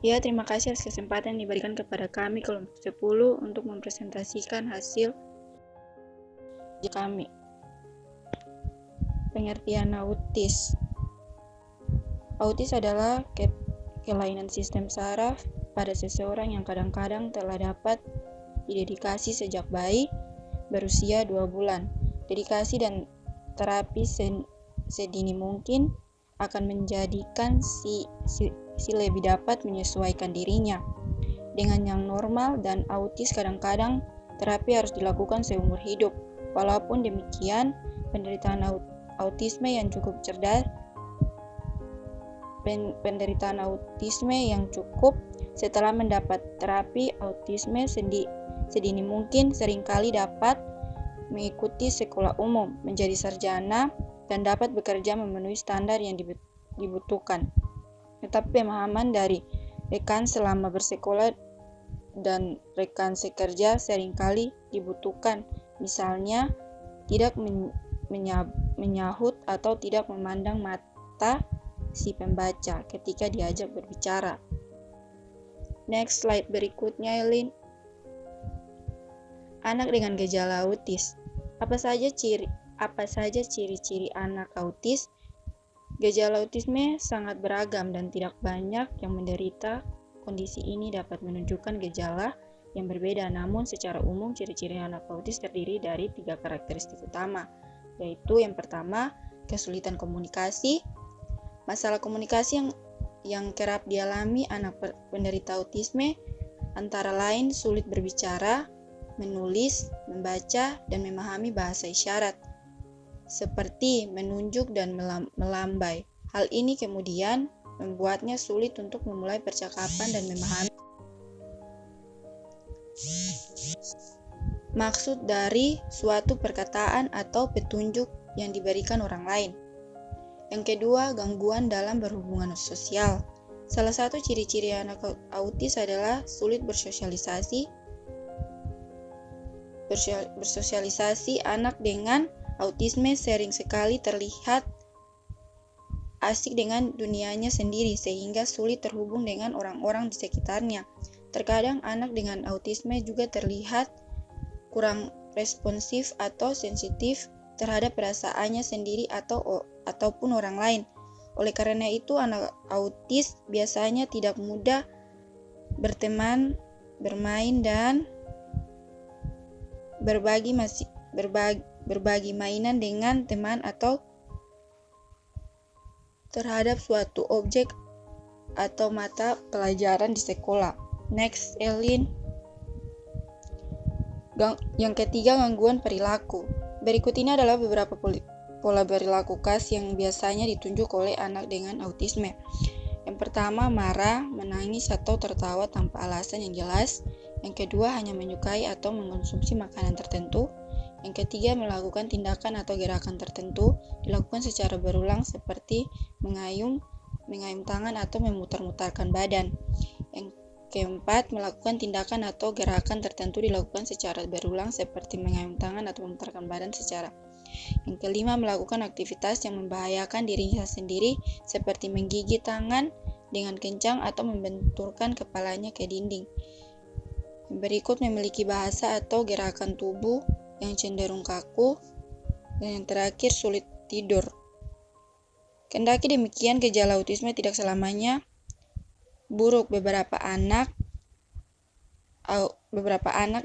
Ya, terima kasih atas kesempatan yang diberikan kepada kami kelompok 10 untuk mempresentasikan hasil kami. Pengertian autis. Autis adalah kelainan sistem saraf pada seseorang yang kadang-kadang telah dapat didedikasi sejak bayi berusia 2 bulan. Dedikasi dan terapi sedini mungkin akan menjadikan si lebih dapat menyesuaikan dirinya dengan yang normal, dan autis kadang-kadang terapi harus dilakukan seumur hidup. Walaupun demikian, penderitaan autisme yang cukup setelah mendapat terapi autisme sedini mungkin seringkali dapat mengikuti sekolah umum, menjadi sarjana, dan dapat bekerja memenuhi standar yang dibutuhkan. Tetapi pemahaman dari rekan selama bersekolah dan rekan sekerja seringkali dibutuhkan, misalnya tidak menyahut atau tidak memandang mata si pembaca ketika diajak berbicara. Next slide berikutnya, Elin. Anak dengan gejala autis. Apa saja ciri-ciri anak autis? Gejala autisme sangat beragam dan tidak banyak yang menderita kondisi ini dapat menunjukkan gejala yang berbeda. Namun secara umum ciri-ciri anak autis terdiri dari 3 karakteristik utama, yaitu yang pertama, kesulitan komunikasi. Masalah komunikasi yang kerap dialami anak penderita autisme antara lain sulit berbicara, menulis, membaca, dan memahami bahasa isyarat, seperti menunjuk dan melambai. Hal ini kemudian membuatnya sulit untuk memulai percakapan dan memahami maksud dari suatu perkataan atau petunjuk yang diberikan orang lain. Yang kedua, gangguan dalam berhubungan sosial. Salah satu ciri-ciri anak autis adalah sulit bersosialisasi. Anak dengan autisme sering sekali terlihat asik dengan dunianya sendiri sehingga sulit terhubung dengan orang-orang di sekitarnya. Terkadang anak dengan autisme juga terlihat kurang responsif atau sensitif terhadap perasaannya sendiri ataupun orang lain. Oleh karena itu, anak autis biasanya tidak mudah berteman, bermain, dan berbagi mainan dengan teman atau terhadap suatu objek atau mata pelajaran di sekolah. Next, Elin. Yang ketiga, gangguan perilaku. Berikut ini adalah beberapa pola perilaku khas yang biasanya ditunjuk oleh anak dengan autisme. Yang pertama, marah, menangis, atau tertawa tanpa alasan yang jelas. Yang kedua, hanya menyukai atau mengonsumsi makanan tertentu. Yang ketiga, melakukan tindakan atau gerakan tertentu dilakukan secara berulang seperti mengayun tangan atau memutar-mutarkan badan. Yang keempat, melakukan tindakan atau gerakan tertentu dilakukan secara berulang seperti mengayun tangan atau memutarkan badan secara. Yang kelima, melakukan aktivitas yang membahayakan dirinya sendiri seperti menggigit tangan dengan kencang atau membenturkan kepalanya ke dinding. Yang berikut, memiliki bahasa atau gerakan tubuh yang cenderung kaku, dan yang terakhir, sulit tidur. Kendati demikian, gejala autisme tidak selamanya buruk. Beberapa anak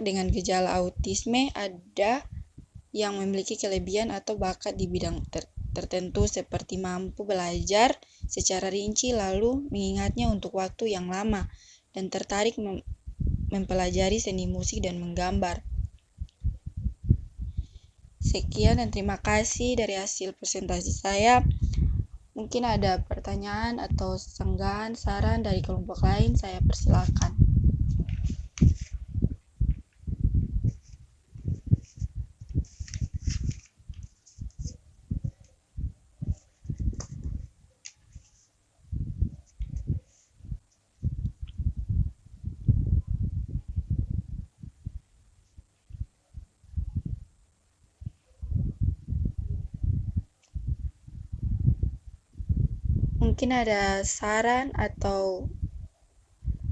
dengan gejala autisme ada yang memiliki kelebihan atau bakat di bidang tertentu seperti mampu belajar secara rinci lalu mengingatnya untuk waktu yang lama dan tertarik mempelajari seni musik dan menggambar. Sekian dan terima kasih dari hasil presentasi saya. Mungkin ada pertanyaan atau sanggahan, saran dari kelompok lain, saya persilakan. Mungkin ada saran atau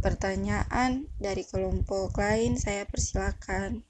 pertanyaan dari kelompok lain, saya persilakan.